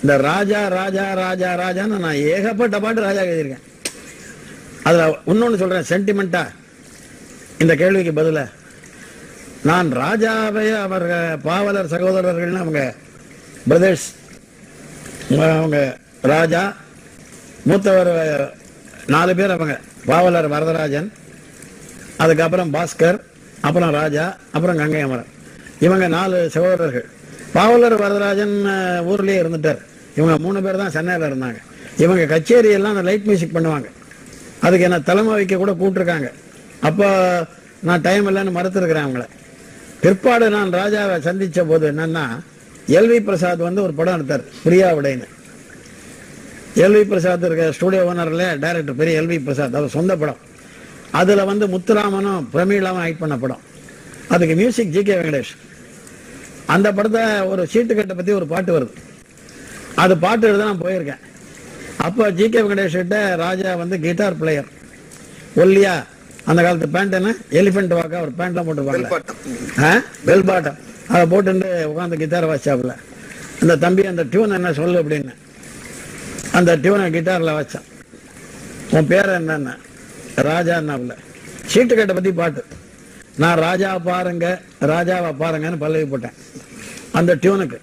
இந்த ராஜா ராஜா ராஜா ராஜான்னு நான் ஏகப்பட்ட பாட்டு ராஜா எழுதியிருக்கேன். அதுல இன்னொன்னு சொல்றேன் சென்டிமெண்டா இந்த கேள்விக்கு பதில. நான் ராஜாவை அவர்கள் பாவலர் சகோதரர்கள்னு அவங்க பிரதர்ஸ், அவங்க ராஜா மூத்தவர் 4 பேர், அவங்க பாவலர் வரதராஜன், அதுக்கப்புறம் பாஸ்கர், அப்புறம் ராஜா, அப்புறம் கங்கை அமரன். இவங்க 4 சகோதரர்கள். பாவலர் வரதராஜன் ஊர்லயே இருந்துட்டார். இவங்க 3 பேர் தான் சென்னையில் இருந்தாங்க. இவங்க கச்சேரி எல்லாம் அந்த லைட் மியூசிக் பண்ணுவாங்க. அதுக்கு என்ன தலைமை வைக்க கூட கூப்பிட்டுருக்காங்க. அப்போ நான் டைம் இல்லைன்னு மறுத்துருக்கிறேன் அவங்கள. பிற்பாடு நான் ராஜாவை சந்திச்ச போது என்னன்னா, எல்வி பிரசாத் வந்து ஒரு படம் எடுத்தார், பிரியா விடைன்னு. எல்வி பிரசாத் இருக்க ஸ்டூடியோ ஓனர்ல டைரக்டர் பெரிய எல்வி பிரசாத், அவர் சொந்த படம். அதுல வந்து முத்துராமனும் பிரமீளாவும் ஆக்ட் பண்ண படம். அதுக்கு மியூசிக் ஜி கே வெங்கடேஷ். அந்த படத்தை ஒரு சீட்டுக்கட்டை பத்தி ஒரு பாட்டு வருது. அது பாட்டு எழுத நான் போயிருக்கேன். அப்போ ஜி கே வெங்கடேஷ் கிட்ட ராஜா வந்து கிட்டார் பிளேயர், ஒல்லியா, அந்த காலத்து பேண்ட் என்ன எலிபென்ட் வாக்கா ஒரு பேண்ட்லாம் போட்டுருப்பாங்க, பெல் பாட்டம், அதை போட்டு உட்காந்து கிட்டார் வாசிச்சாப்புல. அந்த தம்பி அந்த டியூன் என்ன சொல்லு அப்படின்னு அந்த டியூனை கிட்டார்ல வச்சான். உன் பேர் என்னன்னா ராஜான்னாப்புல. சீட்டுக்கட்டை பத்தி பாட்டு. நான் ராஜா பாருங்க ராஜாவை பாருங்கன்னு பல்லவி போட்டேன் அந்த டியூனுக்கு.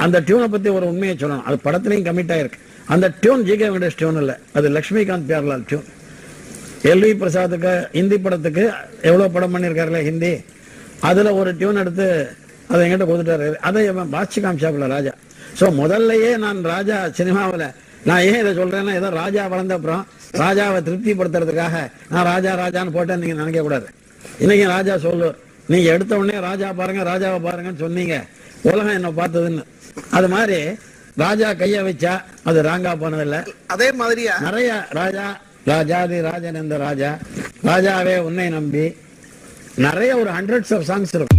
அந்த டியூனை பத்தி ஒரு உண்மையை சொல்லணும், அது படத்துலையும் கமிட் ஆயிருக்கு. அந்த tune G K Venkatesh tune இல்லை, அது லட்சுமிகாந்த் பியார்லால் டியூன். எல்வி பிரசாத்துக்கு ஹிந்தி படத்துக்கு எவ்வளவு படம் பண்ணியிருக்காருல ஹிந்தி, அதுல ஒரு டியூன் எடுத்து அதை என்கிட்ட கொடுத்துட்டாரு. அதை பாட்சி காமிச்சாப்புல ராஜா. ஸோ முதல்லயே நான் ராஜா சினிமாவில் நான் ஏன் இதை சொல்றேன்னா, ஏதோ ராஜா வளர்ந்த அப்புறம் ராஜாவை திருப்திப்படுத்துறதுக்காக நான் ராஜா ராஜான்னு போட்டேன் நீங்க நினைக்க கூடாது. இன்னைக்கு ராஜா சொல்லுவார், நீங்க எடுத்த உடனே ராஜா பாருங்க ராஜாவை பாருங்கன்னு சொன்னீங்க, உலகம் என்ன பார்த்ததுன்னு. அது மாதிரி ராஜா கைய வச்சா அது ராங்கா போனதில்லை. அதே மாதிரியா நிறைய ராஜா, ராஜாதி ராஜன் என்ற ராஜா, ராஜாவே உன்னை நம்பி, நிறைய ஒரு 100s of songs இருக்கும்.